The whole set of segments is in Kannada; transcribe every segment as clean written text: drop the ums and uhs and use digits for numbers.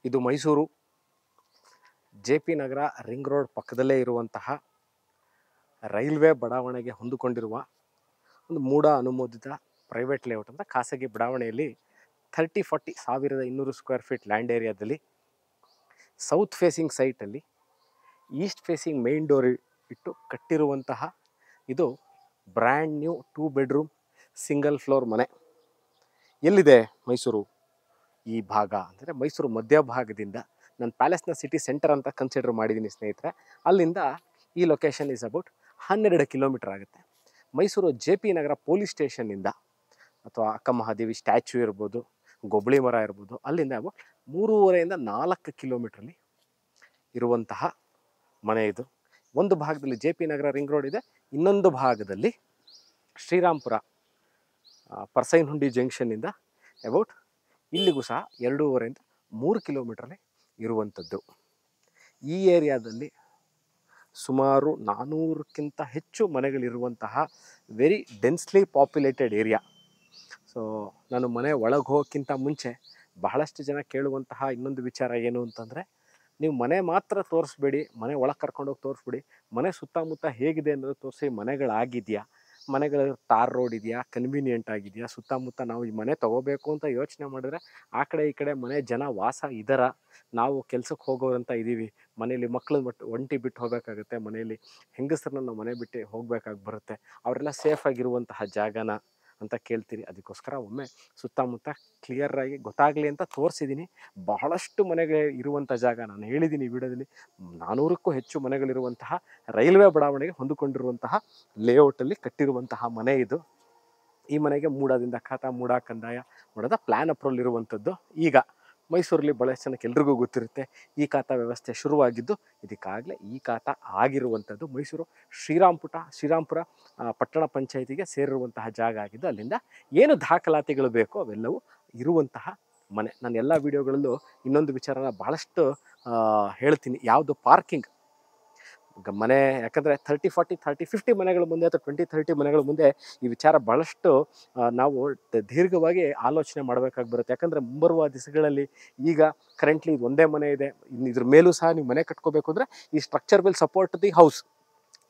ಇದು ಮೈಸೂರು ಜೆ.ಪಿ. ನಗರ ರಿಂಗ್ ರೋಡ್ ಪಕ್ಕದಲ್ಲೇ ಇರುವಂತಹ ರೈಲ್ವೆ ಬಡಾವಣೆಗೆ ಹೊಂದಿಕೊಂಡಿರುವ ಒಂದು ಮೂಡ ಅನುಮೋದಿತ ಪ್ರೈವೇಟ್ ಲೇಔಟ್ ಅಂತ ಖಾಸಗಿ ಬಡಾವಣೆಯಲ್ಲಿ 30-40 1200 ಸ್ಕ್ವೇರ್ ಫೀಟ್ ಲ್ಯಾಂಡ್ ಏರಿಯಾದಲ್ಲಿ ಸೌತ್ ಫೇಸಿಂಗ್ ಸೈಟಲ್ಲಿ ಈಸ್ಟ್ ಫೇಸಿಂಗ್ ಮೇನ್ ಡೋರ್ ಇಟ್ಟು ಕಟ್ಟಿರುವಂತಹ ಇದು brand new 2 bedroom single floor ಮನೆ. ಎಲ್ಲಿದೆ ಮೈಸೂರು ಈ ಭಾಗ ಅಂದರೆ ಮೈಸೂರು ಮಧ್ಯಭಾಗದಿಂದ ನಾನು ಪ್ಯಾಲೇಸ್ನ ಸಿಟಿ ಸೆಂಟರ್ ಅಂತ ಕನ್ಸಿಡರ್ ಮಾಡಿದ್ದೀನಿ ಸ್ನೇಹಿತರೆ. ಅಲ್ಲಿಂದ ಈ ಲೊಕೇಶನ್ ಈಸ್ ಅಬೌಟ್ 12 ಕಿಲೋಮೀಟರ್ ಆಗುತ್ತೆ. ಮೈಸೂರು ಜೆ.ಪಿ. ನಗರ ಪೊಲೀಸ್ ಸ್ಟೇಷನ್ನಿಂದ ಅಥವಾ ಅಕ್ಕ ಮಹಾದೇವಿ ಸ್ಟ್ಯಾಚ್ಯೂ ಇರ್ಬೋದು, ಗೊಬ್ಬಳಿ ಮರ ಇರ್ಬೋದು, ಅಲ್ಲಿಂದ ಅಬೌಟ್ 3.5 ಇಂದ 4 ಕಿಲೋಮೀಟ್ರಲ್ಲಿ ಇರುವಂತಹ ಮನೆ ಇದು. ಒಂದು ಭಾಗದಲ್ಲಿ ಜೆ.ಪಿ. ನಗರ ರಿಂಗ್ ರೋಡ್ ಇದೆ, ಇನ್ನೊಂದು ಭಾಗದಲ್ಲಿ ಶ್ರೀರಾಮ್ಪುರ ಪರ್ಸೈನಹುಂಡಿ ಜಂಕ್ಷನ್ನಿಂದ ಅಬೌಟ್ ಇಲ್ಲಿಗೂ ಸಹ 2.5 ಇಂದ 3 ಕಿಲೋಮೀಟ್ರಲ್ಲಿ ಇರುವಂಥದ್ದು. ಈ ಏರಿಯಾದಲ್ಲಿ ಸುಮಾರು 400ಕ್ಕಿಂತ ಹೆಚ್ಚು ಮನೆಗಳಿರುವಂತಹ very densely populated area. So ನಾನು ಮನೆ ಒಳಗೆ ಹೋಗೋಕ್ಕಿಂತ ಮುಂಚೆ ಬಹಳಷ್ಟು ಜನ ಕೇಳುವಂತಹ ಇನ್ನೊಂದು ವಿಚಾರ ಏನು ಅಂತಂದರೆ, ನೀವು ಮನೆ ಮಾತ್ರ ತೋರಿಸ್ಬೇಡಿ, ಮನೆ ಒಳಗೆ ಕರ್ಕೊಂಡೋಗಿ ತೋರಿಸ್ಬಿಡಿ, ಮನೆ ಸುತ್ತಮುತ್ತ ಹೇಗಿದೆ ಅನ್ನೋದು ತೋರಿಸಿ. ಮನೆಗಳಾಗಿದೆಯಾ, ಮನೆಗಳ ಟಾರ್ ರೋಡ್ ಇದೆಯಾ, ಕನ್ವೀನಿಯೆಂಟ್ ಆಗಿದೆಯಾ, ಸುತ್ತಮುತ್ತ ನಾವು ಈ ಮನೆ ತೊಗೋಬೇಕು ಅಂತ ಯೋಚನೆ ಮಾಡಿದ್ರೆ ಆ ಕಡೆ ಈ ಕಡೆ ಮನೆ ಜನ ವಾಸ ಇದರ, ನಾವು ಕೆಲ್ಸಕ್ಕೆ ಹೋಗೋರಂತ ಇದ್ದೀವಿ, ಮನೇಲಿ ಮಕ್ಕಳು ಒಂಟಿ ಬಿಟ್ಟು ಹೋಗಬೇಕಾಗುತ್ತೆ, ಮನೆಯಲ್ಲಿ ಹೆಂಗಸರನ್ನ ನಾವು ಮನೆ ಬಿಟ್ಟು ಹೋಗ್ಬೇಕಾಗಿ ಬರುತ್ತೆ, ಅವರೆಲ್ಲ ಸೇಫಾಗಿರುವಂತಹ ಜಾಗನ ಅಂತ ಕೇಳ್ತೀರಿ. ಅದಕ್ಕೋಸ್ಕರ ಒಮ್ಮೆ ಸುತ್ತಮುತ್ತ ಕ್ಲಿಯರಾಗಿ ಗೊತ್ತಾಗಲಿ ಅಂತ ತೋರಿಸಿದ್ದೀನಿ. ಬಹಳಷ್ಟು ಮನೆಗೆ ಇರುವಂಥ ಜಾಗ ನಾನು ಹೇಳಿದ್ದೀನಿ ಈ ವಿಡಿಯೋದಲ್ಲಿ. 400ಕ್ಕೂ ಹೆಚ್ಚು ಮನೆಗಳಿರುವಂತಹ ರೈಲ್ವೆ ಬಡಾವಣೆಗೆ ಹೊಂದಿಕೊಂಡಿರುವಂತಹ ಲೇಔಟಲ್ಲಿ ಕಟ್ಟಿರುವಂತಹ ಮನೆ ಇದು. ಈ ಮನೆಗೆ ಮೂಡದಿಂದ ಖಾತಾ, ಮೂಡ ಕಂದಾಯ ಮೂಡದ ಪ್ಲ್ಯಾನ್ ಅಪ್ರೂವಲ್ ಇರುವಂಥದ್ದು. ಈಗ ಮೈಸೂರಲ್ಲಿ ಬಹಳಷ್ಟು ಜನಕ್ಕೆ ಎಲ್ರಿಗೂ ಗೊತ್ತಿರುತ್ತೆ ಈ ಖಾತಾ ವ್ಯವಸ್ಥೆ ಶುರುವಾಗಿದ್ದು, ಇದಕ್ಕಾಗಲೇ ಈ ಖಾತಾ ಆಗಿರುವಂಥದ್ದು ಮೈಸೂರು ಶ್ರೀರಾಮ್ಪುರ ಪಟ್ಟಣ ಪಂಚಾಯಿತಿಗೆ ಸೇರಿರುವಂತಹ ಜಾಗ ಆಗಿದ್ದು, ಅಲ್ಲಿಂದ ಏನು ದಾಖಲಾತಿಗಳು ಬೇಕೋ ಅವೆಲ್ಲವೂ ಇರುವಂತಹ ಮನೆ. ನಾನು ಎಲ್ಲ ವಿಡಿಯೋಗಳಲ್ಲೂ ಇನ್ನೊಂದು ವಿಚಾರನ ಭಾಳಷ್ಟು ಹೇಳ್ತೀನಿ, ಯಾವುದು ಪಾರ್ಕಿಂಗ್ ಮನೆ. ಯಾಕಂದರೆ 30-40-30-50 ಮನೆಗಳ ಮುಂದೆ ಅಥವಾ 20-30 ಮನೆಗಳ ಮುಂದೆ ಈ ವಿಚಾರ ಭಾಳಷ್ಟು ನಾವು ದೀರ್ಘವಾಗಿ ಆಲೋಚನೆ ಮಾಡಬೇಕಾಗಿ ಬರುತ್ತೆ. ಯಾಕಂದರೆ ಮುಂಬರುವ ದಿವಸಗಳಲ್ಲಿ ಈಗ ಕರೆಂಟ್ಲಿ ಇದು ಒಂದೇ ಮನೆ ಇದೆ, ಇದ್ರ ಮೇಲೂ ಸಹ ನೀವು ಮನೆ ಕಟ್ಕೋಬೇಕು ಅಂದರೆ ಈ structure will support the house.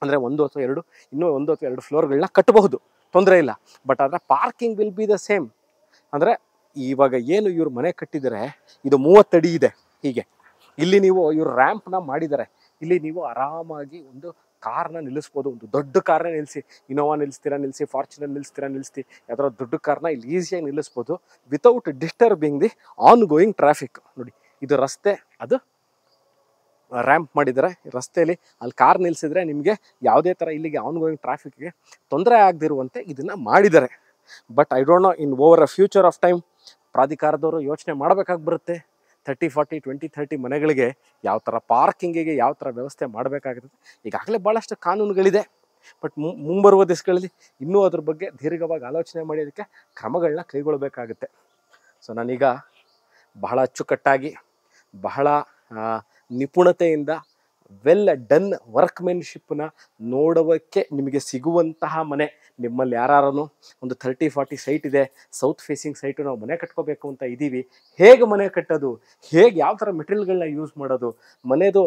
ಅಂದರೆ 1 ಅಥವಾ 2 ಇನ್ನೂ 1 ಅಥವಾ 2 ಫ್ಲೋರ್ಗಳನ್ನ ಕಟ್ಟಬಹುದು, ತೊಂದರೆ ಇಲ್ಲ. ಬಟ್ ಆದರೆ parking will be the same. ಅಂದರೆ ಇವಾಗ ಏನು ಇವ್ರು ಮನೆ ಕಟ್ಟಿದರೆ ಇದು 30 ಅಡಿ ಇದೆ. ಹೀಗೆ ಇಲ್ಲಿ ನೀವು ಇವ್ರು ರ್ಯಾಂಪ್ನ ಮಾಡಿದ್ದಾರೆ, ಇಲ್ಲಿ ನೀವು ಆರಾಮಾಗಿ ಒಂದು ಕಾರ್ನ ನಿಲ್ಲಿಸ್ಬೋದು. ಒಂದು ದೊಡ್ಡ ಕಾರ್ನ ನಿಲ್ಲಿಸಿ, ಇನೋವಾ ನಿಲ್ಲಿಸಿ, ಫಾರ್ಚುನರ್ ನಿಲ್ಲಿಸ್ತಿ, ಯಾವ್ದಾರ ದೊಡ್ಡ ಕಾರ್ನ ಇಲ್ಲಿ ಈಸಿಯಾಗಿ ನಿಲ್ಲಿಸ್ಬೋದು without disturbing the ongoing traffic. ನೋಡಿ ಇದು ರಸ್ತೆ, ಅದು ರ್ಯಾಂಪ್ ಮಾಡಿದ್ದಾರೆ. ರಸ್ತೆಯಲ್ಲಿ ಅಲ್ಲಿ ಕಾರ್ ನಿಲ್ಲಿಸಿದ್ರೆ ನಿಮಗೆ ಯಾವುದೇ ಥರ ಇಲ್ಲಿಗೆ ಆನ್ ಗೋಯಿಂಗ್ ಟ್ರಾಫಿಕ್ಗೆ ತೊಂದರೆ ಆಗದಿರುವಂತೆ ಇದನ್ನು ಮಾಡಿದ್ದಾರೆ. But I don't know in over a future of time ಪ್ರಾಧಿಕಾರದವರು ಯೋಚನೆ ಮಾಡಬೇಕಾಗಿ ಬರುತ್ತೆ. 30-40 20-30 ಮನೆಗಳಿಗೆ ಯಾವ ಥರ ಪಾರ್ಕಿಂಗಿಗೆ ಯಾವ ಥರ ವ್ಯವಸ್ಥೆ ಮಾಡಬೇಕಾಗುತ್ತೆ. ಈಗಾಗಲೇ ಭಾಳಷ್ಟು ಕಾನೂನುಗಳಿದೆ, ಬಟ್ ಮುಂಬರುವ ದಿವಸಗಳಲ್ಲಿ ಇನ್ನೂ ಅದ್ರ ಬಗ್ಗೆ ದೀರ್ಘವಾಗಿ ಆಲೋಚನೆ ಮಾಡಿ ಅದಕ್ಕೆ ಕ್ರಮಗಳನ್ನ ಕೈಗೊಳ್ಳಬೇಕಾಗುತ್ತೆ. ಸೊ ನಾನೀಗ ಬಹಳ ಅಚ್ಚುಕಟ್ಟಾಗಿ, ಬಹಳ ನಿಪುಣತೆಯಿಂದ ವೆಲ್ ಡನ್ ವರ್ಕ್ಮೆನ್ಶಿಪ್ನ ನೋಡೋಕ್ಕೆ ನಿಮಗೆ ಸಿಗುವಂತಹ ಮನೆ. ನಿಮ್ಮಲ್ಲಿ ಯಾರು ಒಂದು 30-40 ಸೈಟ್ ಇದೆ, ಸೌತ್ ಫೇಸಿಂಗ್ ಸೈಟು, ನಾವು ಮನೆ ಕಟ್ಕೋಬೇಕು ಅಂತ ಇದ್ದೀವಿ, ಹೇಗೆ ಮನೆ ಕಟ್ಟೋದು, ಹೇಗೆ ಯಾವ ಥರ ಮೆಟೀರಿಯಲ್ಗಳನ್ನ ಯೂಸ್ ಮಾಡೋದು, ಮನೆಯದು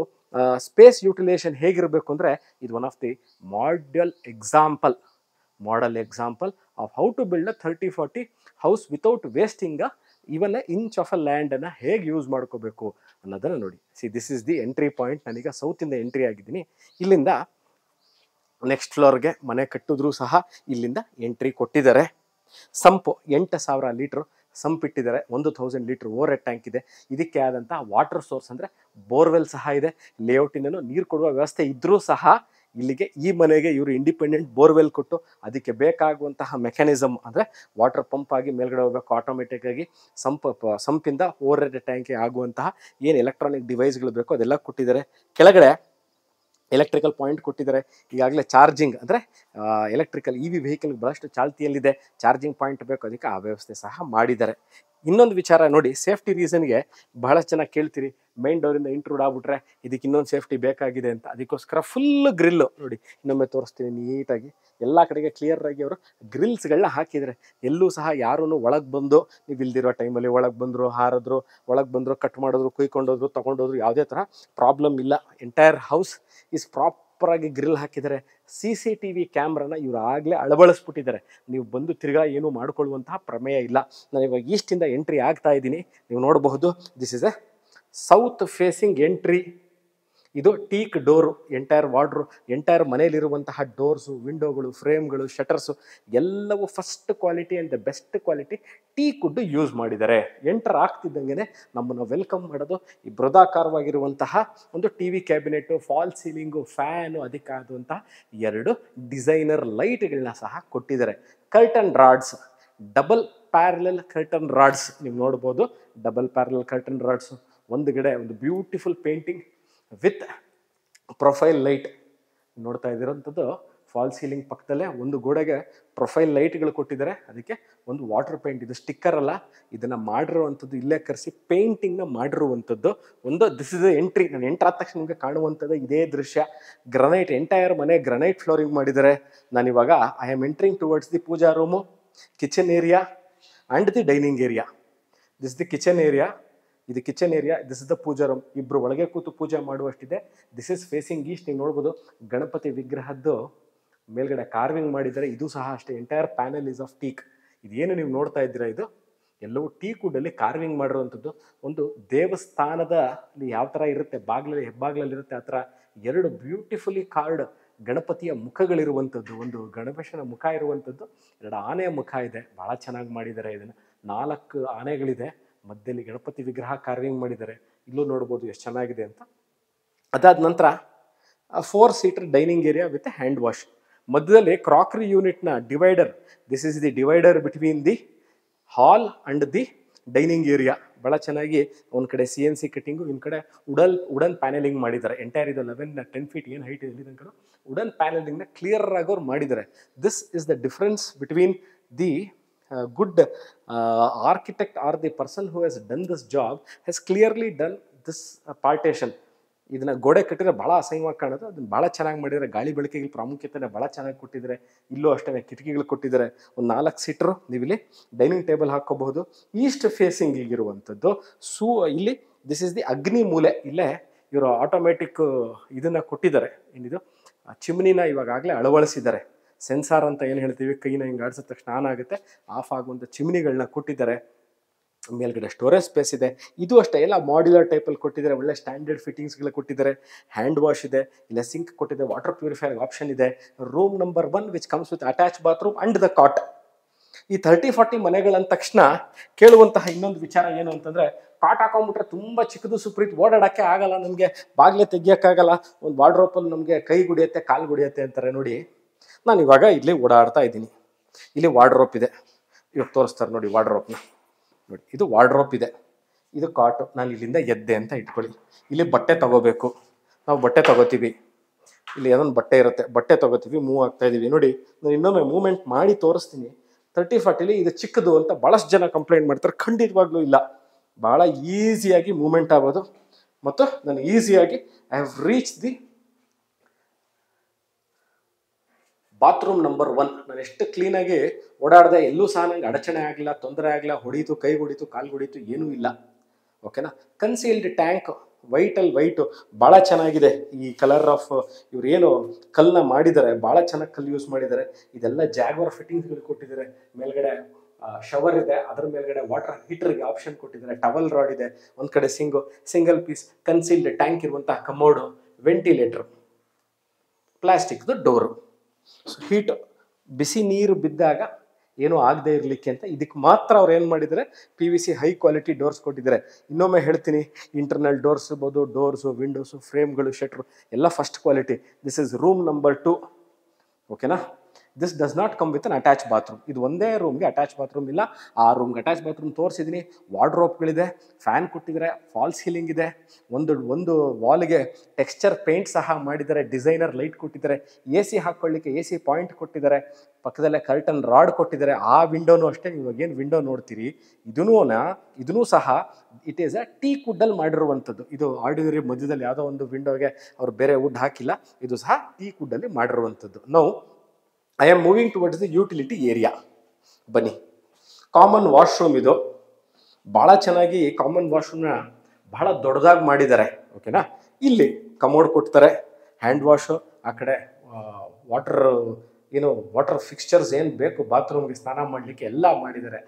ಸ್ಪೇಸ್ ಯುಟಿಲೈಸೇಷನ್ ಹೇಗಿರಬೇಕು ಅಂದರೆ ಇದು one of the model example of how to build a 30-40 house without wasting even a inch of a ಲ್ಯಾಂಡನ್ನು ಹೇಗೆ ಯೂಸ್ ಮಾಡ್ಕೋಬೇಕು ಅನ್ನೋದನ್ನು ನೋಡಿ. This is the entry point. ನಾನೀಗ ಸೌತಿಂದ ಎಂಟ್ರಿ ಆಗಿದ್ದೀನಿ. ಇಲ್ಲಿಂದ ನೆಕ್ಸ್ಟ್ ಫ್ಲೋರ್ಗೆ ಮನೆ ಕಟ್ಟಿದ್ರೂ ಸಹ ಇಲ್ಲಿಂದ ಎಂಟ್ರಿ ಕೊಟ್ಟಿದ್ದಾರೆ. ಸಂಪು 8,000 ಲೀಟ್ರ್ ಸಂಪ್ ಇಟ್ಟಿದ್ದಾರೆ. 1,000 ಲೀಟ್ರ್ ಓವರ್ ಹೆಡ್ ಟ್ಯಾಂಕ್ ಇದೆ. ಇದಕ್ಕೆ ಆದಂಥ ವಾಟರ್ ಸೋರ್ಸ್ ಅಂದರೆ ಬೋರ್ವೆಲ್ ಸಹ ಇದೆ. ಲೇಔಟಿಂದನೂ ನೀರು ಕೊಡುವ ವ್ಯವಸ್ಥೆ ಇದ್ದರೂ ಸಹ ಇಲ್ಲಿಗೆ ಈ ಮನೆಗೆ ಇವರು ಇಂಡಿಪೆಂಡೆಂಟ್ ಬೋರ್ವೆಲ್ ಕೊಟ್ಟು ಅದಕ್ಕೆ ಬೇಕಾಗುವಂತಹ ಮೆಕ್ಯಾನಿಸಮ್ ಅಂದರೆ ವಾಟರ್ ಪಂಪ್ ಆಗಿ ಮೇಲ್ಗಡೆ ಹೋಗಬೇಕು ಆಟೋಮೆಟಿಕ್ ಆಗಿ, ಸಂಪಿಂದ ಓವರ್ ಹೆಡ್ ಟ್ಯಾಂಕ್ಗೆ ಆಗುವಂತಹ ಏನು ಎಲೆಕ್ಟ್ರಾನಿಕ್ ಡಿವೈಸ್ಗಳು ಬೇಕೋ ಅದೆಲ್ಲ ಕೊಟ್ಟಿದ್ದಾರೆ. ಕೆಳಗಡೆ ಎಲೆಕ್ಟ್ರಿಕಲ್ ಪಾಯಿಂಟ್ ಕೊಟ್ಟಿದ್ದಾರೆ. ಈಗಾಗಲೇ ಚಾರ್ಜಿಂಗ್ ಅಂದರೆ ಎಲೆಕ್ಟ್ರಿಕಲ್ EV ವೆಹಿಕಲ್ಗೆ ಭಾಳಷ್ಟು ಚಾಲ್ತಿಯಲ್ಲಿದೆ, ಚಾರ್ಜಿಂಗ್ ಪಾಯಿಂಟ್ ಬೇಕು, ಅದಕ್ಕೆ ಆ ವ್ಯವಸ್ಥೆ ಸಹ ಮಾಡಿದ್ದಾರೆ. ಇನ್ನೊಂದು ವಿಚಾರ ನೋಡಿ, ಸೇಫ್ಟಿ ರೀಸನ್ಗೆ ಬಹಳ ಚೆನ್ನಾಗಿ ಕೇಳ್ತೀರಿ, ಮೈನ್ ಡೋರಿಂದ ಇಂಟ್ರೂಡ್ ಆಗ್ಬಿಟ್ರೆ ಇದಕ್ಕೆ ಇನ್ನೊಂದು ಸೇಫ್ಟಿ ಬೇಕಾಗಿದೆ ಅಂತ. ಅದಕ್ಕೋಸ್ಕರ ಫುಲ್ ಗ್ರಿಲ್ಲು ನೋಡಿ, ಇನ್ನೊಮ್ಮೆ ತೋರಿಸ್ತೀನಿ ನೀಟಾಗಿ. ಎಲ್ಲ ಕಡೆಗೆ ಕ್ಲಿಯರ್ ಆಗಿ ಅವರು ಗ್ರಿಲ್ಸ್ಗಳನ್ನ ಹಾಕಿದರೆ ಎಲ್ಲೂ ಸಹ ಯಾರೂ ಒಳಗೆ ಬಂದು ನೀವು ಇಲ್ದಿರೋ ಟೈಮಲ್ಲಿ ಒಳಗೆ ಬಂದರು, ಹಾರಿದ್ರು, ಒಳಗೆ ಬಂದರು, ಕಟ್ ಮಾಡಿದ್ರು, ಕುಯ್ಕೊಂಡೋದ್ರು, ತೊಗೊಂಡೋದ್ರು, ಯಾವುದೇ ಥರ ಪ್ರಾಬ್ಲಮ್ ಇಲ್ಲ. ಎಂಟೈರ್ ಹೌಸ್ ಈಸ್ ಪ್ರಾಪರಾಗಿ ಗ್ರಿಲ್ ಹಾಕಿದ್ದಾರೆ. CCTV ಕ್ಯಾಮ್ರಾನ ಇವರು ಆಗಲೇ ಅಳವಡಿಸ್ಬಿಟ್ಟಿದ್ದಾರೆ. ನೀವು ಬಂದು ತಿರ್ಗಾ ಏನು ಮಾಡ್ಕೊಳ್ಳುವಂತಹ ಪ್ರಮೇಯ ಇಲ್ಲ. ನಾನು ಇವಾಗ ಈಸ್ಟಿಂದ ಎಂಟ್ರಿ ಆಗ್ತಾ ಇದ್ದೀನಿ, ನೀವು ನೋಡಬಹುದು. This is a south facing entry. ಇದು ಟೀಕ್ ಡೋರು. ಎಂಟೈರ್ ವಾರ್ಡ್ರು, ಎಂಟೈರ್ ಮನೆಯಲ್ಲಿರುವಂತಹ ಡೋರ್ಸು, ವಿಂಡೋಗಳು, ಫ್ರೇಮ್ಗಳು, ಶಟರ್ಸು ಎಲ್ಲವೂ first quality and the best quality teak wood use ಮಾಡಿದ್ದಾರೆ. ಎಂಟರ್ ಆಗ್ತಿದ್ದಂಗೆ ನಮ್ಮನ್ನು ವೆಲ್ಕಮ್ ಮಾಡೋದು ಈ ಬೃಹದಾಕಾರವಾಗಿರುವಂತಹ ಒಂದು TV cabinet, fall ceiling, fan, ಅದಕ್ಕಾದಂತಹ 2 ಡಿಸೈನರ್ ಲೈಟ್ಗಳನ್ನ ಸಹ ಕೊಟ್ಟಿದ್ದಾರೆ. Curtain rods, double parallel curtain rods ನೀವು ನೋಡ್ಬೋದು. ಡಬಲ್ ಪ್ಯಾರಲಲ್ ಕರ್ಟನ್ ರಾಡ್ಸು, ಒಂದುಗಡೆ ಒಂದು beautiful painting with profile light ನೋಡ್ತಾ ಇದ್ದೀರೋಂಥದ್ದು. ಫಾಲ್ ಸೀಲಿಂಗ್ ಪಕ್ಕದಲ್ಲೇ ಒಂದು ಗೋಡೆಗೆ ಪ್ರೊಫೈಲ್ ಲೈಟ್ಗಳು ಕೊಟ್ಟಿದ್ದಾರೆ. ಅದಕ್ಕೆ ಒಂದು ವಾಟರ್ ಪೇಂಟ್, ಇದು ಸ್ಟಿಕ್ಕರ್ ಅಲ್ಲ, ಇದನ್ನು ಮಾಡಿರುವಂಥದ್ದು ಇಲ್ಲೇ ಕರೆಸಿ ಪೇಂಟಿಂಗ್ನ ಮಾಡಿರುವಂಥದ್ದು. ಒಂದು ದಿಸ್ ಇಸ್ ಎಂಟ್ರಿ. ನಾನು ಎಂಟ್ರ್ ಆದ ತಕ್ಷಣ ನಿಮಗೆ ಕಾಣುವಂಥದ್ದು ಇದೇ ದೃಶ್ಯ. ಗ್ರನೈಟ್, ಎಂಟೈರ್ ಮನೆ ಗ್ರನೈಟ್ ಫ್ಲೋರಿಂಗ್ ಮಾಡಿದ್ದಾರೆ. ನಾನಿವಾಗ I am entering towards the puja room, kitchen area and the dining area. This the kitchen area, ಇದು kitchen area, this is the puja room. ಇಬ್ಬರು ಒಳಗೆ ಕೂತು ಪೂಜೆ ಮಾಡುವಷ್ಟಿದೆ. This is facing east. ನೀವು ನೋಡ್ಬೋದು ಗಣಪತಿ ವಿಗ್ರಹದ್ದು ಮೇಲ್ಗಡೆ ಕಾರ್ವಿಂಗ್ ಮಾಡಿದ್ದಾರೆ. ಇದು ಸಹ ಅಷ್ಟೇ, entire panel is of teak. ಇದೇನು ನೀವು ನೋಡ್ತಾ ಇದ್ದೀರಾ, ಇದು ಎಲ್ಲವೂ ಟೀಕ್ ವುಡ್ಡಲ್ಲಿ ಕಾರ್ವಿಂಗ್ ಮಾಡಿರುವಂಥದ್ದು. ಒಂದು ದೇವಸ್ಥಾನದ ಯಾವ ಥರ ಇರುತ್ತೆ, ಬಾಗಿಲಲ್ಲಿ ಹೆಬ್ಬಾಗಿಲಲ್ಲಿರುತ್ತೆ ಆ ಥರ 2 ಬ್ಯೂಟಿಫುಲಿ ಕಾರ್ಡ್ ಗಣಪತಿಯ ಮುಖಗಳಿರುವಂಥದ್ದು. ಒಂದು ಗಣೇಶನ ಮುಖ ಇರುವಂಥದ್ದು, 2 ಆನೆಯ ಮುಖ ಇದೆ. ಭಾಳ ಚೆನ್ನಾಗಿ ಮಾಡಿದ್ದಾರೆ. ಇದನ್ನು 4 ಆನೆಗಳಿದೆ. ಮಧ್ಯದಲ್ಲಿ ಗಣಪತಿ ವಿಗ್ರಹ ಕಾರ್ವಿಂಗ್ ಮಾಡಿದ್ದಾರೆ. ಇಲ್ಲೂ ನೋಡ್ಬೋದು ಎಷ್ಟು ಚೆನ್ನಾಗಿದೆ ಅಂತ. ಅದಾದ ನಂತರ 4 seater dining area with hand wash. ಮಧ್ಯದಲ್ಲಿ ಕ್ರಾಕರಿ ಯೂನಿಟ್ನ divider. This is the divider between the hall and the dining area. ಭಾಳ ಚೆನ್ನಾಗಿ ಒಂದು ಕಡೆ CNC ಕಟ್ಟಿಂಗು, ಇನ್ನು ಕಡೆ ವುಡನ್ ಪ್ಯಾನೆಲಿಂಗ್ ಮಾಡಿದ್ದಾರೆ. ಎಂಟೈರ್ ಇದು 11-10 ಫೀಟ್ ಏನು ಹೈಟ್ ಇದೆ ತನಕ ವುಡನ್ ಪ್ಯಾನೆಲಿಂಗ್ನ ಕ್ಲಿಯರ್ ಆಗಿ ಅವ್ರು ಮಾಡಿದ್ದಾರೆ. This is the difference between the good architect or the person who has done this job has clearly done this partition. ಇದನ್ನ ಗೋಡೆ ಕಟ್ಟಿದ್ರೆ ಭಾಳ ಅಸಹ್ಯವಾಗಿ ಕಾಣೋದು, ಅದನ್ನ ಭಾಳ ಚೆನ್ನಾಗಿ ಮಾಡಿದ್ದಾರೆ. ಗಾಳಿ ಬೆಳಕಿಗೆ ಪ್ರಾಮುಖ್ಯತೆನ ಭಾಳ ಚೆನ್ನಾಗಿ ಕೊಟ್ಟಿದ್ದಾರೆ. ಇಲ್ಲೂ ಅಷ್ಟೇ ಕಿಟಕಿಗಳು ಕೊಟ್ಟಿದ್ದಾರೆ. ಒಂದು 4 ಸೀಟ್ರು ನೀವಿಲ್ಲಿ ಡೈನಿಂಗ್ ಟೇಬಲ್ ಹಾಕ್ಕೋಬಹುದು. ಈಸ್ಟ್ ಫೇಸಿಂಗ್ ಈಗಿರುವಂಥದ್ದು. ಇಲ್ಲಿ ದಿಸ್ ಇಸ್ ದಿ ಅಗ್ನಿ ಮೂಲೆ. ಇಲ್ಲೇ ಇವರು ಆಟೋಮೆಟಿಕ್ ಇದನ್ನು ಕೊಟ್ಟಿದ್ದಾರೆ. ಏನಿದು ಚಿಮ್ನಿನ ಇವಾಗಲೇ ಅಳವಡಿಸಿದ್ದಾರೆ. ಸೆನ್ಸಾರ್ ಅಂತ ಏನು ಹೇಳ್ತೀವಿ, ಕೈನ ಹಿಂಗೆ ಆಡಿಸಿದ ತಕ್ಷಣ ಆನ್ ಆಗುತ್ತೆ, ಆಫ್ ಆಗುವಂಥ ಚಿಮ್ನಿಗಳನ್ನ ಕೊಟ್ಟಿದ್ದಾರೆ. ಮೇಲ್ಗಡೆ ಸ್ಟೋರೇಜ್ ಸ್ಪೇಸ್ ಇದೆ. ಇದು ಅಷ್ಟೇ ಎಲ್ಲ ಮಾಡ್ಯುಲರ್ ಟೈಪಲ್ಲಿ ಕೊಟ್ಟಿದ್ದಾರೆ. ಒಳ್ಳೆ ಸ್ಟ್ಯಾಂಡರ್ಡ್ ಫಿಟ್ಟಿಂಗ್ಸ್ಗಳು ಕೊಟ್ಟಿದ್ದಾರೆ. ಹ್ಯಾಂಡ್ ವಾಶ್ ಇದೆ, ಇಲ್ಲ ಸಿಂಕ್ ಕೊಟ್ಟಿದೆ, ವಾಟರ್ ಪ್ಯೂರಿಫೈರ್ ಆಪ್ಷನ್ ಇದೆ. Room number 1 which comes with attach bathroom and the cot. ಈ 30-40 ಮನೆಗಳಂದ ತಕ್ಷಣ ಕೇಳುವಂತಹ ಇನ್ನೊಂದು ವಿಚಾರ ಏನು ಅಂತಂದರೆ, ಕಾಟ್ ಹಾಕೊಂಡ್ಬಿಟ್ರೆ ತುಂಬ ಚಿಕ್ಕದು ಸುಪ್ರೀತ್, ಓಡಾಡೋಕ್ಕೆ ಆಗಲ್ಲ, ನಮಗೆ ಬಾಗಿಲೇ ತೆಗಿಯೋಕ್ಕಾಗಲ್ಲ, ಒಂದು ವಾರ್ಡ್ರೋಪಲ್ಲಿ ನಮಗೆ ಕೈ ಗುಡಿಯುತ್ತೆ, ಕಾಲು ಗುಡಿಯುತ್ತೆ ಅಂತಾರೆ. ನೋಡಿ, ನಾನು ಇವಾಗ ಇಲ್ಲಿ ಓಡಾಡ್ತಾ ಇದ್ದೀನಿ. ಇಲ್ಲಿ ವಾರ್ಡ್ರೋಪ್ ಇದೆ. ಇವಾಗ ತೋರಿಸ್ತಾರೆ ನೋಡಿ ವಾರ್ಡ್ರೋಪ್ನ. ನೋಡಿ, ಇದು ವಾರ್ಡ್ರೋಪ್ ಇದೆ, ಇದು ಕಾಟು. ನಾನು ಇಲ್ಲಿಂದ ಎದ್ದೆ ಅಂತ ಇಟ್ಕೊಳ್ಳಿ. ಇಲ್ಲಿ ಬಟ್ಟೆ ತಗೋಬೇಕು, ನಾವು ಬಟ್ಟೆ ತಗೋತೀವಿ. ಇಲ್ಲಿ ಏನೊಂದು ಬಟ್ಟೆ ಇರುತ್ತೆ, ಬಟ್ಟೆ ತಗೋತೀವಿ, ಮೂವ್ ಆಗ್ತಾ ಇದ್ದೀವಿ. ನೋಡಿ, ನಾನು ಇನ್ನೊಮ್ಮೆ ಮೂವ್ಮೆಂಟ್ ಮಾಡಿ ತೋರಿಸ್ತೀನಿ. 30-40 ಇದು ಚಿಕ್ಕದು ಅಂತ ಭಾಳಷ್ಟು ಜನ ಕಂಪ್ಲೇಂಟ್ ಮಾಡ್ತಾರೆ. ಖಂಡಿತವಾಗ್ಲೂ ಇಲ್ಲ, ಭಾಳ ಈಸಿಯಾಗಿ ಮೂವ್ಮೆಂಟ್ ಆಗೋದು. ಮತ್ತು ನಾನು ಈಸಿಯಾಗಿ I have reach the bathroom number 1. ನಾನು ಎಷ್ಟು ಕ್ಲೀನಾಗಿ ಓಡಾಡಿದೆ, ಎಲ್ಲೂ ಸಹ ನಂಗೆ ಅಡಚಣೆ ಆಗಲಿಲ್ಲ, ತೊಂದರೆ ಆಗಲಿಲ್ಲ. ಹೊಡೀತು, ಕೈ ಹೊಡೀತು, ಕಾಲು ಹೊಡೀತು, ಏನೂ ಇಲ್ಲ. ಓಕೆನಾ. ಕನ್ಸೀಲ್ಡ್ ಟ್ಯಾಂಕ್, ವೈಟು ಭಾಳ ಚೆನ್ನಾಗಿದೆ. ಈ ಕಲರ್ ಆಫ್ ಇವ್ರು ಏನು ಕಲ್ಲನ್ನ ಮಾಡಿದ್ದಾರೆ, ಭಾಳ ಚೆನ್ನಾಗಿ ಕಲ್ಲು ಯೂಸ್ ಮಾಡಿದ್ದಾರೆ. ಇದೆಲ್ಲ ಜಾಗ್ವರ್ ಫಿಟ್ಟಿಂಗ್ಸ್ಗಳು ಕೊಟ್ಟಿದ್ದಾರೆ. ಮೇಲ್ಗಡೆ ಶವರ್ ಇದೆ, ಅದರ ಮೇಲ್ಗಡೆ ವಾಟರ್ ಹೀಟರ್ಗೆ ಆಪ್ಷನ್ ಕೊಟ್ಟಿದ್ದಾರೆ. ಟವಲ್ ರಾಡ್ ಇದೆ, ಒಂದು ಕಡೆ ಸಿಂಗಲ್ ಪೀಸ್ ಕನ್ಸೀಲ್ಡ್ ಟ್ಯಾಂಕ್ ಇರುವಂತಹ ಕಮೋಡು, ವೆಂಟಿಲೇಟರ್, ಪ್ಲಾಸ್ಟಿಕ್ದು ಡೋರು. ಹೀಟ್, ಬಿಸಿ ನೀರು ಬಿದ್ದಾಗ ಏನೂ ಆಗದೆ ಇರಲಿಕ್ಕೆ ಅಂತ ಇದಕ್ಕೆ ಮಾತ್ರ ಅವ್ರು ಏನು ಮಾಡಿದ್ದಾರೆ, PVC ಹೈ ಕ್ವಾಲಿಟಿ ಡೋರ್ಸ್ ಕೊಟ್ಟಿದ್ದಾರೆ. ಇನ್ನೊಮ್ಮೆ ಹೇಳ್ತೀನಿ, ಇಂಟರ್ನಲ್ ಡೋರ್ಸ್ ಇರ್ಬೋದು, ಡೋರ್ಸು, ವಿಂಡೋಸು, ಫ್ರೇಮ್ಗಳು, ಶಟ್ರು ಎಲ್ಲ first quality. This is room number 2. ಓಕೆನಾ. This does not come with an attach bathroom. ಇದು ಒಂದೇ ರೂಮ್ಗೆ ಅಟ್ಯಾಚ್ ಬಾತ್ರೂಮ್ ಇಲ್ಲ. ಆ ರೂಮ್ಗೆ ಅಟ್ಯಾಚ್ ಬಾತ್ರೂಮ್ ತೋರಿಸಿದ್ದೀನಿ. ವಾರ್ಡ್ರೋಬ್ಗಳಿದೆ, ಫ್ಯಾನ್ ಕೊಟ್ಟಿದ್ದಾರೆ, ಫಾಲ್ ಸೀಲಿಂಗ್ ಇದೆ, ಒಂದು ವಾಲ್ಗೆ ಟೆಕ್ಸ್ಚರ್ ಪೇಂಟ್ ಸಹ ಮಾಡಿದ್ದಾರೆ, ಡಿಸೈನರ್ ಲೈಟ್ ಕೊಟ್ಟಿದ್ದಾರೆ, ಎ ಸಿ ಹಾಕ್ಕೊಳ್ಳಿಕ್ಕೆ ಎ ಸಿ ಪಾಯಿಂಟ್ ಕೊಟ್ಟಿದ್ದಾರೆ, ಪಕ್ಕದಲ್ಲೇ ಕರ್ಟನ್ ರಾಡ್ ಕೊಟ್ಟಿದ್ದಾರೆ. ಆ ವಿಂಡೋನು ಅಷ್ಟೇ, ಇವಾಗ ಏನು ವಿಂಡೋ ನೋಡ್ತೀರಿ ಇದನ್ನೂ ಸಹ ಇಟ್ ಈಸ್ ಅ ಟೀ ಕುಡ್ಡಲ್ಲಿ ಮಾಡಿರುವಂಥದ್ದು. ಇದು ಆರ್ಡಿನರಿ ಮಧ್ಯದಲ್ಲಿ ಯಾವುದೋ ಒಂದು ವಿಂಡೋಗೆ ಅವರು ಬೇರೆ ವುಡ್ ಹಾಕಿಲ್ಲ, ಇದು ಸಹ ಟೀ ಕುಡ್ಡಲ್ಲಿ ಮಾಡಿರುವಂಥದ್ದು. Now I am moving towards the utility area. ಬನ್ನಿ, ಕಾಮನ್ ವಾಶ್ರೂಮ್ ಇದು. ಭಾಳ ಚೆನ್ನಾಗಿ ಕಾಮನ್ ವಾಶ್ರೂಮ್ನ ಬಹಳ ದೊಡ್ಡದಾಗಿ ಮಾಡಿದ್ದಾರೆ. ಓಕೆನಾ, ಇಲ್ಲಿ ಕಮೋಡ್ ಕೊಡ್ತಾರೆ, ಹ್ಯಾಂಡ್ ವಾಶು, ಆ ಕಡೆ ವಾಟರ್ ಫಿಕ್ಸ್ಚರ್ಸ್ ಏನು ಬೇಕು ಬಾತ್ರೂಮ್ಗೆ ಸ್ನಾನ ಮಾಡಲಿಕ್ಕೆ ಎಲ್ಲ ಮಾಡಿದ್ದಾರೆ.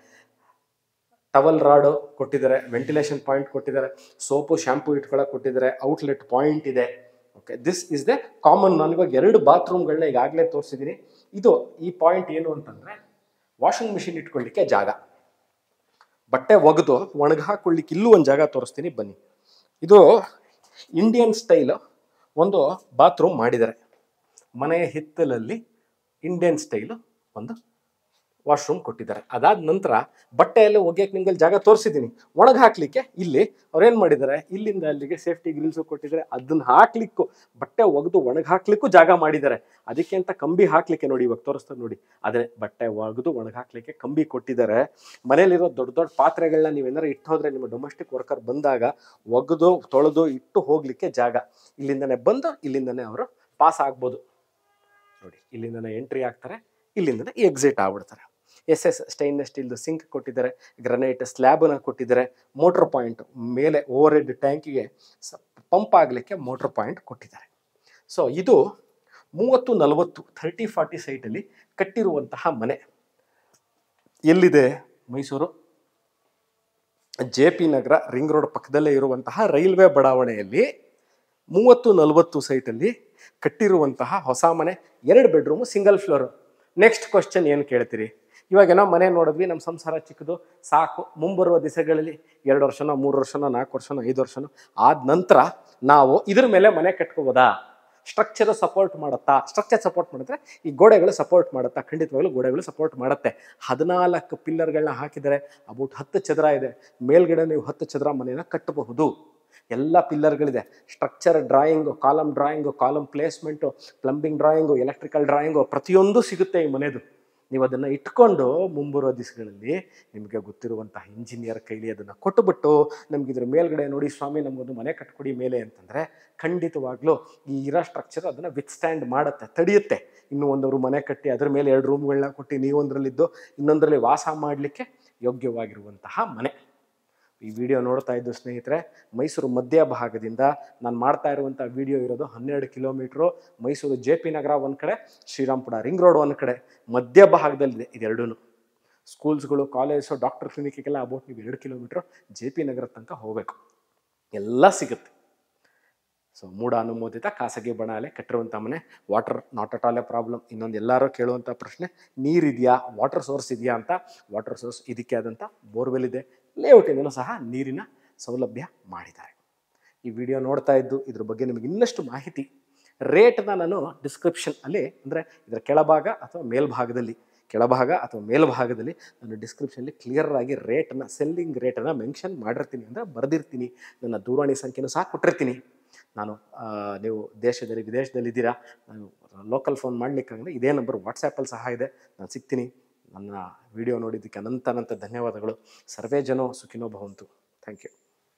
ಟವಲ್ ರಾಡು ಕೊಟ್ಟಿದ್ದಾರೆ, ವೆಂಟಿಲೇಷನ್ ಪಾಯಿಂಟ್ ಕೊಟ್ಟಿದ್ದಾರೆ, ಸೋಪು ಶಾಂಪೂ ಇಟ್ಕೊಳ್ಳೋಕೆ ಕೊಟ್ಟಿದ್ದಾರೆ, ಔಟ್ಲೆಟ್ ಪಾಯಿಂಟ್ ಇದೆ. Okay, this is the common. ನಾನು ಇವಾಗ 2 ಬಾತ್ರೂಮ್ಗಳನ್ನ ಈಗಾಗಲೇ ತೋರಿಸಿದ್ದೀನಿ. ಈ ಪಾಯಿಂಟ್ ಏನು ಅಂತಂದರೆ ವಾಷಿಂಗ್ ಮಿಷಿನ್ ಇಟ್ಕೊಳ್ಳಿಕ್ಕೆ ಜಾಗ, ಬಟ್ಟೆ ಒಗೆದು ಒಣಗಿ ಹಾಕೊಳ್ಳಿಕ್ಕೆ ಇಲ್ಲೂ ಒಂದು ಜಾಗ ತೋರಿಸ್ತೀನಿ ಬನ್ನಿ. ಇದು ಇಂಡಿಯನ್ ಸ್ಟೈಲ್ ಒಂದು ಬಾತ್ರೂಮ್ ಮಾಡಿದ್ದಾರೆ. ಮನೆಯ ಹಿತ್ತಲಲ್ಲಿ ಇಂಡಿಯನ್ ಸ್ಟೈಲು ಒಂದು ವಾಶ್ರೂಮ್ ಕೊಟ್ಟಿದ್ದಾರೆ. ಅದಾದ ನಂತರ ಬಟ್ಟೆಯಲ್ಲೇ ಒಗೆಯಕ್ಕೆ ನಿಮ್ಗೆ ಜಾಗ ತೋರಿಸಿದ್ದೀನಿ. ಒಣಗಿ ಹಾಕ್ಲಿಕ್ಕೆ ಇಲ್ಲಿ ಅವ್ರೇನು ಮಾಡಿದ್ದಾರೆ, ಇಲ್ಲಿಂದ ಅಲ್ಲಿಗೆ ಸೇಫ್ಟಿ ಗ್ರಿಲ್ಸು ಕೊಟ್ಟಿದ್ದಾರೆ. ಅದನ್ನ ಹಾಕ್ಲಿಕ್ಕೂ, ಬಟ್ಟೆ ಒಗೆದು ಒಣಗಿ ಹಾಕ್ಲಿಕ್ಕೂ ಜಾಗ ಮಾಡಿದ್ದಾರೆ. ಅದಕ್ಕೆ ಅಂತ ಕಂಬಿ ಹಾಕ್ಲಿಕ್ಕೆ ನೋಡಿ, ಇವಾಗ ತೋರಿಸ್ತಾರೆ ನೋಡಿ, ಅದೇ ಬಟ್ಟೆ ಒಗೆದು ಒಣಗಿ ಹಾಕ್ಲಿಕ್ಕೆ ಕಂಬಿ ಕೊಟ್ಟಿದ್ದಾರೆ. ಮನೇಲಿರೋ ದೊಡ್ಡ ದೊಡ್ಡ ಪಾತ್ರೆಗಳನ್ನ ನೀವೇನಾರು ಇಟ್ಟು ಹೋದ್ರೆ, ನಿಮ್ಮ ಡೊಮೆಸ್ಟಿಕ್ ವರ್ಕರ್ ಬಂದಾಗ ಒಗೆದು ತೊಳೆದು ಇಟ್ಟು ಹೋಗ್ಲಿಕ್ಕೆ ಜಾಗ. ಇಲ್ಲಿಂದನೇ ಬಂದು ಇಲ್ಲಿಂದನೇ ಅವರು ಪಾಸ್ ಆಗ್ಬೋದು ನೋಡಿ. ಇಲ್ಲಿಂದನೇ ಎಂಟ್ರಿ ಆಗ್ತಾರೆ, ಇಲ್ಲಿಂದನೇ ಎಕ್ಸಿಟ್ ಆಗ್ಬಿಡ್ತಾರೆ. SS ಸ್ಟೈನ್ಲೆಸ್ ಸ್ಟೀಲ್ದು ಸಿಂಕ್ ಕೊಟ್ಟಿದ್ದಾರೆ, ಗ್ರನೈಟ್ ಸ್ಲ್ಯಾಬನ್ನ ಕೊಟ್ಟಿದ್ದಾರೆ, ಮೋಟ್ರ್ ಪಾಯಿಂಟ್ ಮೇಲೆ ಓವರ್ ಹೆಡ್ ಟ್ಯಾಂಕಿಗೆ ಪಂಪ್ ಆಗಲಿಕ್ಕೆ ಮೋಟ್ರ್ ಪಾಯಿಂಟ್ ಕೊಟ್ಟಿದ್ದಾರೆ. ಸೊ ಇದು 30-40 30-40 ಸೈಟಲ್ಲಿ ಕಟ್ಟಿರುವಂತಹ ಮನೆ. ಎಲ್ಲಿದೆ? ಮೈಸೂರು JP ನಗರ ರಿಂಗ್ ರೋಡ್ ಪಕ್ಕದಲ್ಲೇ ಇರುವಂತಹ ರೈಲ್ವೆ ಬಡಾವಣೆಯಲ್ಲಿ 30-40 ಸೈಟಲ್ಲಿ ಕಟ್ಟಿರುವಂತಹ ಹೊಸ ಮನೆ. 2 bedroom, single floor. Next question ಏನು ಕೇಳ್ತೀರಿ? ಇವಾಗೇನೋ ಮನೆ ನೋಡಿದ್ವಿ, ನಮ್ಮ ಸಂಸಾರ ಚಿಕ್ಕದು ಸಾಕು, ಮುಂಬರುವ ದಿಸೆಗಳಲ್ಲಿ 2 ವರ್ಷನೋ 3 ವರ್ಷನೋ 4 ವರ್ಷನೋ 5 ವರ್ಷನೋ ಆದ ನಂತರ ನಾವು ಇದ್ರ ಮೇಲೆ ಮನೆ ಕಟ್ಕೋಬೋದಾ? ಸ್ಟ್ರಕ್ಚರ್ ಸಪೋರ್ಟ್ ಮಾಡುತ್ತಾ? ಸ್ಟ್ರಕ್ಚರ್ ಸಪೋರ್ಟ್ ಮಾಡಿದ್ರೆ ಈ ಗೋಡೆಗಳು ಸಪೋರ್ಟ್ ಮಾಡುತ್ತಾ? ಖಂಡಿತವಾಗ್ಲೂ ಗೋಡೆಗಳು ಸಪೋರ್ಟ್ ಮಾಡುತ್ತೆ. 14 ಪಿಲ್ಲರ್ಗಳನ್ನ ಹಾಕಿದರೆ ಅಬೌಟ್ 10 ಚದರ ಇದೆ. ಮೇಲ್ಗಡೆ ನೀವು 10 ಚದರ ಮನೆಯನ್ನು ಕಟ್ಟಬಹುದು. ಎಲ್ಲ ಪಿಲ್ಲರ್ಗಳಿದೆ. Structure drawing, column placement, plumbing drawing, electrical drawing ಪ್ರತಿಯೊಂದು ಸಿಗುತ್ತೆ ಈ ಮನೆದು. ನೀವು ಅದನ್ನು ಇಟ್ಕೊಂಡು ಮುಂಬರುವ ದಿವಸಗಳಲ್ಲಿ ನಿಮಗೆ ಗೊತ್ತಿರುವಂತಹ ಇಂಜಿನಿಯರ್ ಕೈಲಿ ಅದನ್ನು ಕೊಟ್ಟುಬಿಟ್ಟು, ನಮಗಿದ್ರ ಮೇಲ್ಗಡೆ ನೋಡಿ ಸ್ವಾಮಿ ನಮಗೊಂದು ಮನೆ ಕಟ್ಕೊಡಿ ಮೇಲೆ ಅಂತಂದರೆ, ಖಂಡಿತವಾಗ್ಲೂ ಈ ಇರೋ ಸ್ಟ್ರಕ್ಚರ್ ಅದನ್ನು ವಿತ್ಸ್ಟ್ಯಾಂಡ್ ಮಾಡುತ್ತೆ, ತಡೆಯುತ್ತೆ. ಇನ್ನೂ ಒಂದವರು ಮನೆ ಕಟ್ಟಿ ಅದ್ರ ಮೇಲೆ 2 ರೂಮ್ಗಳನ್ನ ಕೊಟ್ಟು ನೀವೊಂದರಲ್ಲಿದ್ದು ಇನ್ನೊಂದರಲ್ಲಿ ವಾಸ ಮಾಡಲಿಕ್ಕೆ ಯೋಗ್ಯವಾಗಿರುವಂತಹ ಮನೆ. ಈ ವಿಡಿಯೋ ನೋಡ್ತಾ ಇದ್ದು ಸ್ನೇಹಿತರೆ, ಮೈಸೂರು ಮಧ್ಯ ಭಾಗದಿಂದ ನಾನು ಮಾಡ್ತಾ ಇರುವಂಥ ವಿಡಿಯೋ ಇರೋದು 12 ಕಿಲೋಮೀಟ್ರು. ಮೈಸೂರು JP ನಗರ ಒಂದು ಕಡೆ, ಶ್ರೀರಾಮ್ಪುರ ರಿಂಗ್ ರೋಡ್ ಒಂದು ಕಡೆ, ಮಧ್ಯ ಭಾಗದಲ್ಲಿದೆ ಇದೆರಡೂ. ಸ್ಕೂಲ್ಸ್ಗಳು, ಕಾಲೇಜು, ಡಾಕ್ಟರ್ ಕ್ಲಿನಿಕ್ಗೆಲ್ಲ ಅಬೌಟ್ ನೀವು 2 ಕಿಲೋಮೀಟ್ರು JP ನಗರ ತನಕ ಹೋಗಬೇಕು, ಎಲ್ಲ ಸಿಗುತ್ತೆ. ಸೊ ಮೂಢ ಅನುಮೋದಿತ ಖಾಸಗಿ ಬಣಾಲೆ ಕಟ್ಟಿರುವಂಥ ಮನೆ. Water not at all A problem. ಇನ್ನೊಂದು ಎಲ್ಲರೂ ಕೇಳುವಂಥ ಪ್ರಶ್ನೆ, ನೀರಿದೆಯಾ, ವಾಟರ್ ಸೋರ್ಸ್ ಇದೆಯಾ ಅಂತ. ವಾಟರ್ ಸೋರ್ಸ್ ಇದಕ್ಕೆ ಆದಂಥ ಬೋರ್ವೆಲ್ ಇದೆ. ಲೇಔಟಿಂದಲೂ ಸಹ ನೀರಿನ ಸೌಲಭ್ಯ ಮಾಡಿದ್ದಾರೆ. ಈ ವಿಡಿಯೋ ನೋಡ್ತಾ ಇದ್ದು ಇದ್ರ ಬಗ್ಗೆ ನಿಮಗೆ ಇನ್ನಷ್ಟು ಮಾಹಿತಿ, ರೇಟ್ನ ನಾನು ಡಿಸ್ಕ್ರಿಪ್ಷನ್ ಅಲ್ಲಿ, ಅಂದರೆ ಇದರ ಕೆಳಭಾಗ ಅಥವಾ ಮೇಲ್ಭಾಗದಲ್ಲಿ ನಾನು ಡಿಸ್ಕ್ರಿಪ್ಷನಲ್ಲಿ ಕ್ಲಿಯರ್ ಆಗಿ ರೇಟನ್ನು, ಸೆಲ್ಲಿಂಗ್ ರೇಟನ್ನು ಮೆನ್ಷನ್ ಮಾಡಿರ್ತೀನಿ, ಅಂದರೆ ಬರೆದಿರ್ತೀನಿ. ನನ್ನ ದೂರವಾಣಿ ಸಂಖ್ಯೆನೂ ಸಹ ಕೊಟ್ಟಿರ್ತೀನಿ. ನೀವು ದೇಶದಲ್ಲಿ ವಿದೇಶದಲ್ಲಿದ್ದೀರಾ, ನಾನು ಲೋಕಲ್ ಫೋನ್ ಮಾಡಲಿಕ್ಕಾಗಂದ್ರೆ ಇದೇ ನಂಬರ್ ವಾಟ್ಸಾಪಲ್ಲಿ ಸಹ ಇದೆ, ನಾನು ಸಿಗ್ತೀನಿ. ನನ್ನ ವಿಡಿಯೋ ನೋಡಿದ್ದಕ್ಕೆ ಅನಂತ ಧನ್ಯವಾದಗಳು. ಸರ್ವೇ ಜನೋ ಸುಖಿನೋ ಭವಂತು. Thank you.